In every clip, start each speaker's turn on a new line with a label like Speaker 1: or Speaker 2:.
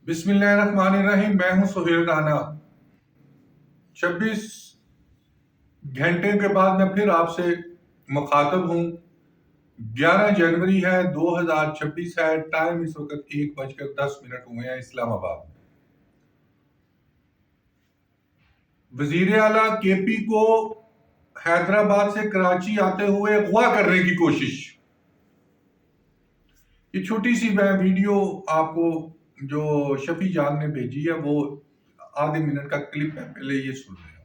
Speaker 1: بسم اللہ الرحمن الرحیم۔ میں ہوں سہیل رانا۔ 26 گھنٹے کے بعد میں پھر آپ سے مخاطب ہوں۔ 11 جنوری ہے، 2026 ہے۔ ٹائم اس وقت 1:10 ہوئے ہیں اسلام آباد میں۔ وزیر اعلیٰ کے پی کو حیدرآباد سے کراچی آتے ہوئے اغوا کرنے کی کوشش۔ یہ چھوٹی سی میں ویڈیو آپ کو جو شفیع جان نے بھیجی ہے وہ آدھے منٹ کا کلپ ہے، پہلے یہ سن لیں۔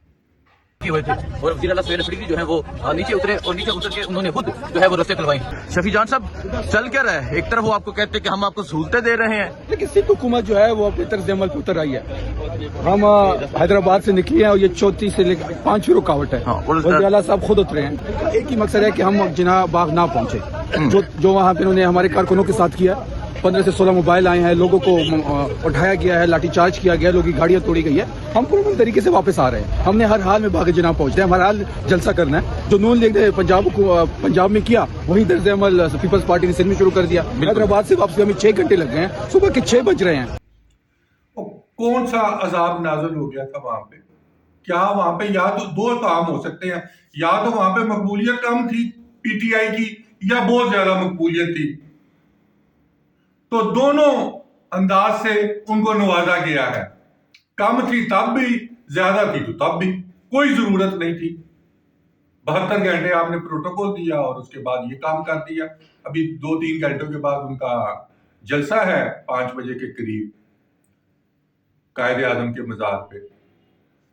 Speaker 2: ہوئے تھے اور وزیر اعلیٰ سہیل فریدی جو ہے وہ نیچے اترے اور نیچے اتر کے انہوں نے خود جو ہے وہ رستے کھلوائیں۔ شفیع جان صاحب چل کیا رہا ہے؟ ایک طرف وہ آپ کو کہتے ہیں کہ ہم آپ کو سہولتیں دے رہے ہیں،
Speaker 3: لیکن سکھ حکومت جو ہے وہ اپنے طرز عمل پہ اتر رہی ہے۔ ہم حیدرآباد سے نکلے ہیں اور یہ 34 سے لے کر 5 رکاوٹ ہے۔ وزیر اعلیٰ صاحب خود اترے ہیں۔ ایک ہی مقصد ہے کہ ہم جناح باغ نہ پہنچے، جو وہاں پہ انہوں نے ہمارے کارکنوں کے ساتھ کیا۔ 15 سے 16 موبائل آئے ہیں، لوگوں کو اٹھایا گیا ہے، لاٹھی چارج کیا گیا، لوگوں کی گاڑیاں توڑی گئی ہے۔ ہم پورے طریقے سے واپس آ رہے ہیں۔ ہم نے ہر حال میں باغ جناح پہنچنا ہے، ہمارا حال جلسہ کرنا ہے۔ جو نون لیگ نے پنجاب میں کیا وہی طرز عمل پیپلز پارٹی نے سندھ میں شروع کر دیا۔ حیدرآباد سے واپسی ہمیں 6 گھنٹے لگ گئے ہیں، صبح کے 6 بج رہے ہیں۔
Speaker 1: کون سا عذاب نازل ہو گیا تھا وہاں پہ؟ کیا وہاں پہ یا تو دو کام ہو سکتے ہیں، یا تو وہاں پہ مقبولیت کم تھی پی ٹی آئی کی یا بہت زیادہ مقبولیت تھی۔ تو دونوں انداز سے ان کو نوازا گیا ہے۔ کم تھی تب بھی، زیادہ تھی تو تب بھی، کوئی ضرورت نہیں تھی۔ 72 گھنٹے آپ نے پروٹوکول دیا اور اس کے بعد یہ کام کر دیا۔ ابھی 2-3 گھنٹوں کے بعد ان کا جلسہ ہے 5 بجے کے قریب قائد اعظم کے مزار پہ۔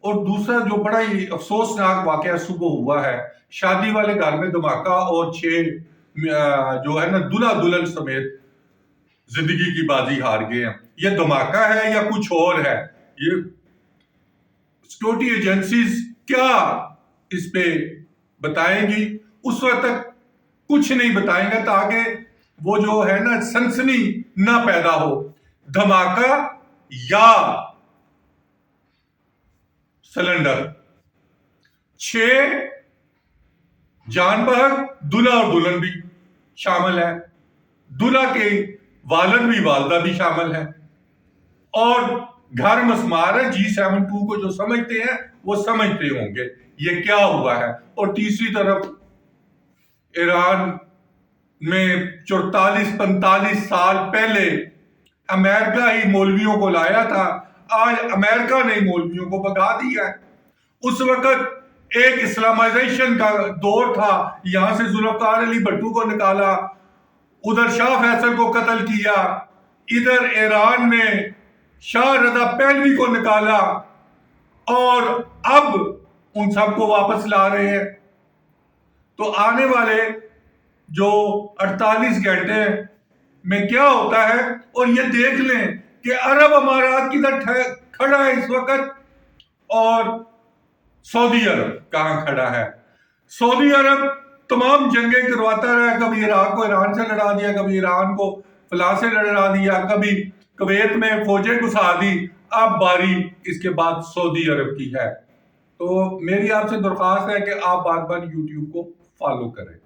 Speaker 1: اور دوسرا جو بڑا ہی افسوسناک واقعہ صبح ہوا ہے، شادی والے گھر میں دھماکہ اور 6 جو ہے نا دلہا دلہن سمیت زندگی کی بازی ہار گئے ہیں۔ یہ دھماکہ ہے یا کچھ اور ہے؟ یہ سیکورٹی ایجنسیز کیا اس پہ بتائیں گی؟ اس وقت تک کچھ نہیں بتائیں گے تاکہ وہ جو ہے نا سنسنی نہ پیدا ہو۔ دھماکہ یا سلنڈر، 6 جان بحق، دلہا اور دلہن بھی شامل ہیں، دلہا کے والد بھی والدہ بھی شامل ہیں، اور گھر مسمار ہے۔ G72 کو جو سمجھتے ہیں وہ سمجھتے ہوں گے یہ کیا ہوا ہے۔ اور تیسری طرف ایران میں 44-45 سال پہلے امریکہ ہی مولویوں کو لایا تھا، آج امریکہ نے مولویوں کو بھگا دیا ہے۔ اس وقت ایک اسلامائزیشن کا دور تھا، یہاں سے ذوالفقار علی بھٹو کو نکالا، ادھر شاہ فیصل کو قتل کیا، ادھر ایران میں شاہ رضا پہلوی کو نکالا، اور اب ان سب کو واپس لا رہے ہیں۔ تو آنے والے جو 48 گھنٹے میں کیا ہوتا ہے، اور یہ دیکھ لیں کہ عرب امارات کدھر کھڑا ہے اس وقت اور سعودی عرب کہاں کھڑا ہے۔ سعودی عرب تمام جنگیں کرواتا رہا، کبھی عراق کو ایران سے لڑا دیا، کبھی ایران کو فلاں سے لڑا دیا، کبھی کویت میں فوجیں گھسا دی، اب باری اس کے بعد سعودی عرب کی ہے۔ تو میری آپ سے درخواست ہے کہ آپ بار بار یوٹیوب کو فالو کریں۔